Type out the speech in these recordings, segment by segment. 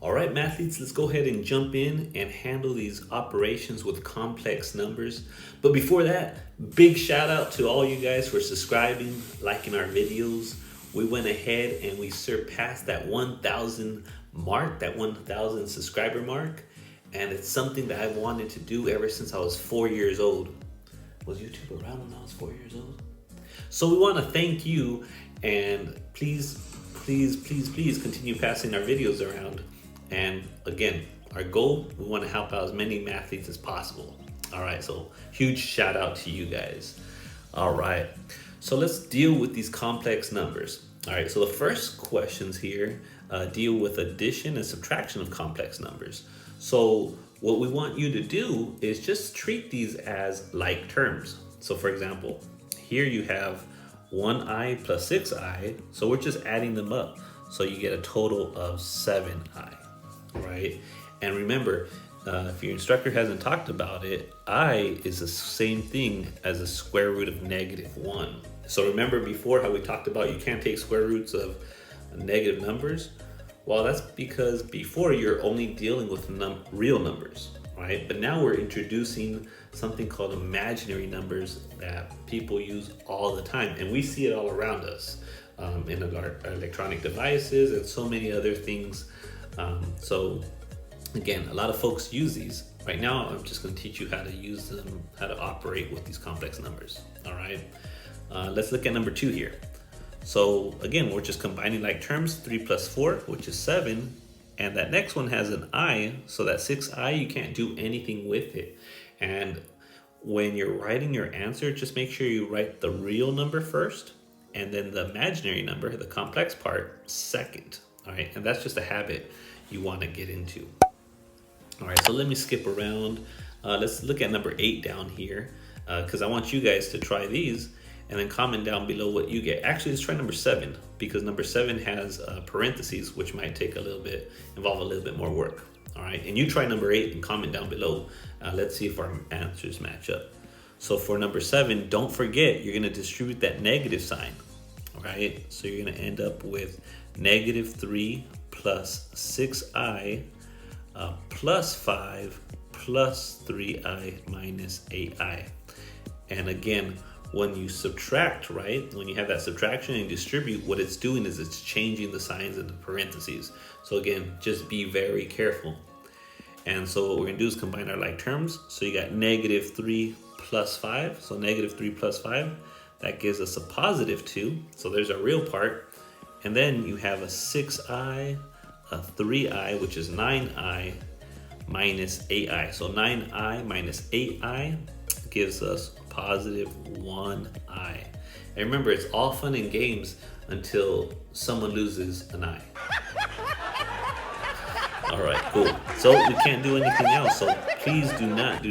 All right, mathletes, let's go ahead and jump in and handle these operations with complex numbers. But before that, big shout out to all you guys for subscribing, liking our videos. We went ahead and we surpassed that 1,000 mark, that 1,000 subscriber mark. And it's something that I've wanted to do ever since I was 4 years old. Was YouTube around when I was 4 years old? So we want to thank you, and please, please, please, please continue passing our videos around. And again, our goal, we want to help out as many mathletes as possible. All right, so huge shout out to you guys. All right, so let's deal with these complex numbers. All right, so the first questions here deal with addition and subtraction of complex numbers. So what we want you to do is just treat these as like terms. So for example, here you have 1i plus 6i, so we're just adding them up. So you get a total of 7i, right? And remember, if your instructor hasn't talked about it, I is the same thing as a square root of -1. So remember before how we talked about you can't take square roots of negative numbers? Well, that's because before you're only dealing with real numbers, right? But now we're introducing something called imaginary numbers that people use all the time, and we see it all around us in our electronic devices and so many other things. So again, a lot of folks use these. Right now, I'm just going to teach you how to use them, how to operate with these complex numbers. All right, let's look at number 2 here. So again, we're just combining like terms, 3 plus 4, which is 7. And that next one has an I, so that 6i, you can't do anything with it. And when you're writing your answer, just make sure you write the real number first, and then the imaginary number, the complex part, second. All right, and that's just a habit you want to get into. All right, so let me skip around. Let's look at number 8 down here, because I want you guys to try these and then comment down below what you get. Actually, let's try number 7, because number 7 has parentheses, which might take involve a little bit more work. All right, and you try number 8 and comment down below. Let's see if our answers match up. So for number 7, don't forget, you're gonna distribute that negative sign. All right, so you're gonna end up with -3 plus 6i plus 5 plus 3i minus 8i. And again, when you subtract, right, when you have that subtraction and distribute, what it's doing is it's changing the signs in the parentheses. So again, just be very careful. And so what we're gonna do is combine our like terms. So you got -3 plus 5. So -3 plus 5, that gives us a +2. So there's our real part. And then you have a 6i, a 3i, which is 9i, minus 8i. So 9i minus 8i gives us +1i. And remember, it's all fun and games until someone loses an eye. All right, cool. So we can't do anything else. So please do not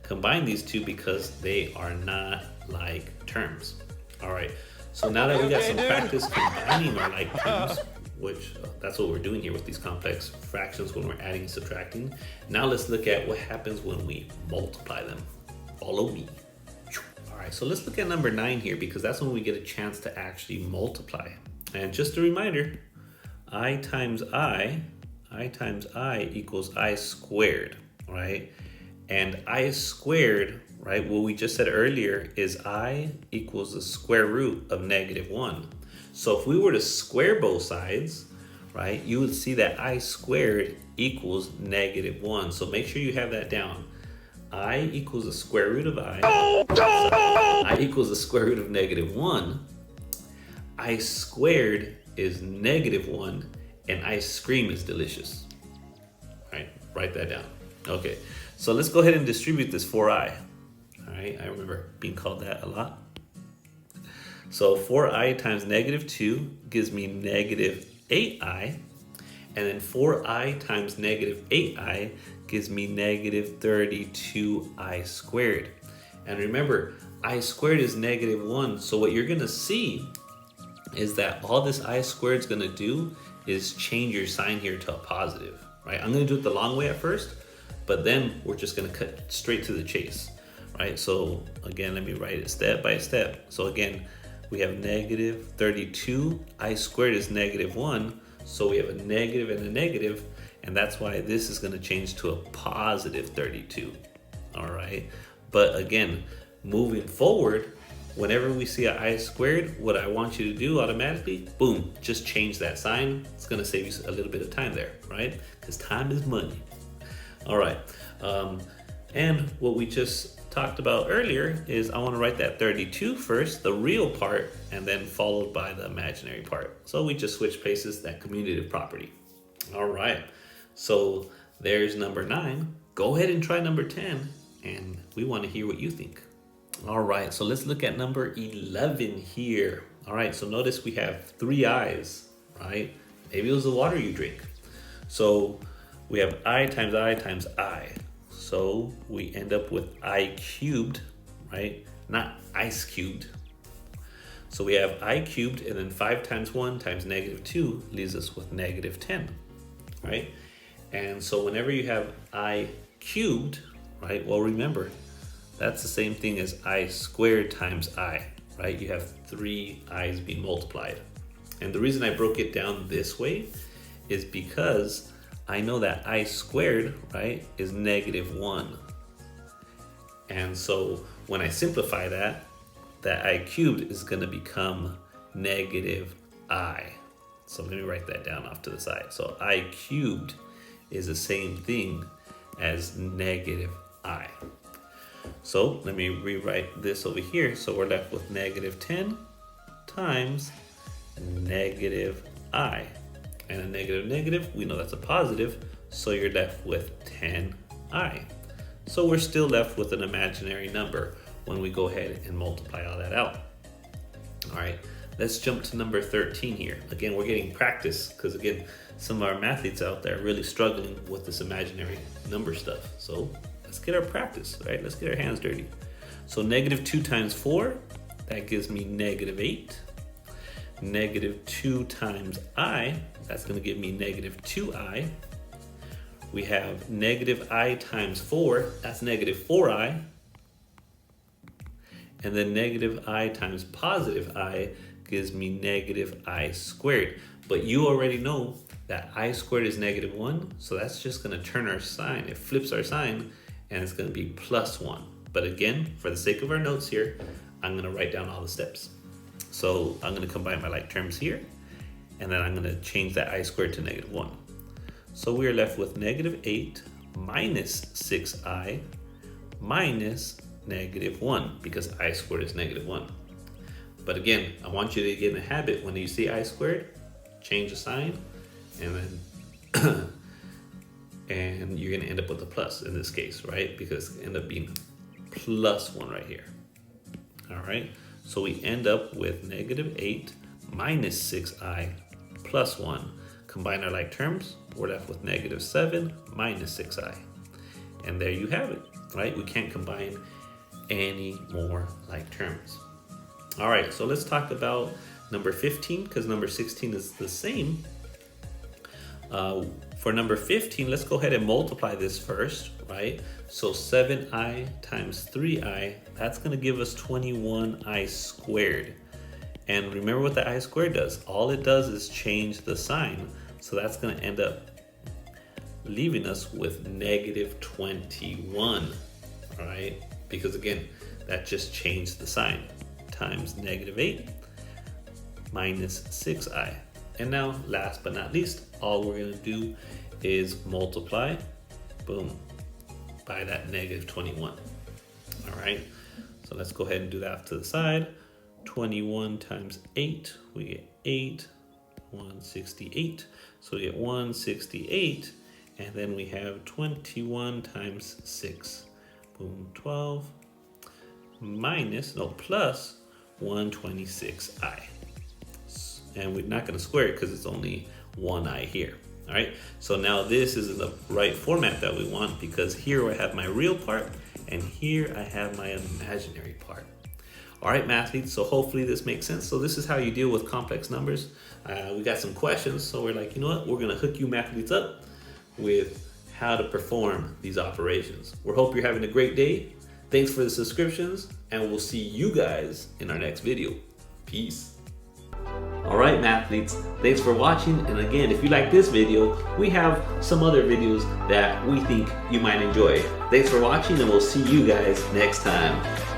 combine these two, because they are not like terms. All right. So now that we got some practice combining our like terms, which that's what we're doing here with these complex fractions when we're adding and subtracting. Now let's look at what happens when we multiply them. Follow me. All right, so let's look at number 9 here, because that's when we get a chance to actually multiply. And just a reminder, I times I equals I squared, right? And I squared, right, what we just said earlier is I equals the square root of -1. So if we were to square both sides, right, you would see that I squared equals -1. So make sure you have that down. I equals the square root of I equals the square root of -1. I squared is -1, and ice cream is delicious. All right, write that down. Okay, so let's go ahead and distribute this 4i. All right, I remember being called that a lot. So 4i times -2 gives me -8i, and then 4i times -8i gives me -32i squared. And remember, I squared is -1, so what you're gonna see is that all this I squared is gonna do is change your sign here to a positive, right? I'm gonna do it the long way at first, but then we're just gonna cut straight to the chase, right? So again, let me write it step by step. So again, we have -32, I squared is -1. So we have a negative and a negative, and that's why this is going to change to a positive 32. All right. But again, moving forward, whenever we see an I squared, what I want you to do automatically, boom, just change that sign. It's going to save you a little bit of time there, right? Because time is money. All right. And what we just talked about earlier is I want to write that 32 first, the real part, and then followed by the imaginary part. So we just switch places, that commutative property. All right. So there's number 9. Go ahead and try number 10, and we want to hear what you think. All right, so let's look at number 11 here. All right, so notice we have 3 i's, right? Maybe it was the water you drink. So we have I times I times I. So we end up with I cubed, right? Not ice cubed. So we have I cubed, and then 5 times 1 times negative 2 leaves us with negative 10, right? And so whenever you have I cubed, right? Well, remember, that's the same thing as I squared times I, right? You have 3 i's being multiplied. And the reason I broke it down this way is because I know that I squared, right, is negative 1. And so when I simplify that, that I cubed is going to become negative I. So let me write that down off to the side. So I cubed is the same thing as negative I. So let me rewrite this over here. So we're left with negative 10 times negative I. And a negative negative, we know that's a positive, so you're left with 10i. So we're still left with an imaginary number when we go ahead and multiply all that out. All right, let's jump to number 13 here. Again, we're getting practice because again, some of our mathletes out there are really struggling with this imaginary number stuff. So let's get our practice, right? Let's get our hands dirty. So negative 2 times 4, that gives me negative 8. Negative 2 times I, that's going to give me negative 2i. We have negative I times 4, that's negative 4i. And then negative I times positive I gives me negative I squared. But you already know that I squared is negative 1, so that's just going to turn our sign. It flips our sign, and it's going to be plus 1. But again, for the sake of our notes here, I'm going to write down all the steps. So I'm going to combine my like terms here, and then I'm going to change that I squared to negative 1. So we are left with negative 8 minus 6i minus negative 1, because I squared is negative 1. But again, I want you to get in a habit when you see I squared, change the sign, and then and you're going to end up with a plus in this case, right? Because it end up being plus 1 right here. All right. So we end up with negative 8 minus 6i plus 1. Combine our like terms, we're left with negative 7 minus 6i. And there you have it, right? We can't combine any more like terms. All right, so let's talk about number 15, because number 16 is the same. For number 15, let's go ahead and multiply this first, right? So 7i times 3i, that's going to give us 21i squared. And remember what the I squared does. All it does is change the sign. So that's going to end up leaving us with negative 21, all right? Because again, that just changed the sign. Times negative 8 minus 6i. And now, last but not least, all we're going to do is multiply, boom, by that negative 21. All right, so let's go ahead and do that to the side. 21 times 8, we get 8, 168. So we get 168, and then we have 21 times 6, boom, 12, plus 126i. And we're not going to square it because it's only 1i here. All right, so now this is in the right format that we want, because here I have my real part and here I have my imaginary part. All right, mathletes, so hopefully this makes sense. So this is how you deal with complex numbers. We got some questions, so we're like, you know what, we're gonna hook you mathletes up with how to perform these operations. We hope you're having a great day. Thanks for the subscriptions, and we'll see you guys in our next video. Peace. All right, mathletes, thanks for watching. And again, if you like this video, we have some other videos that we think you might enjoy. Thanks for watching, and we'll see you guys next time.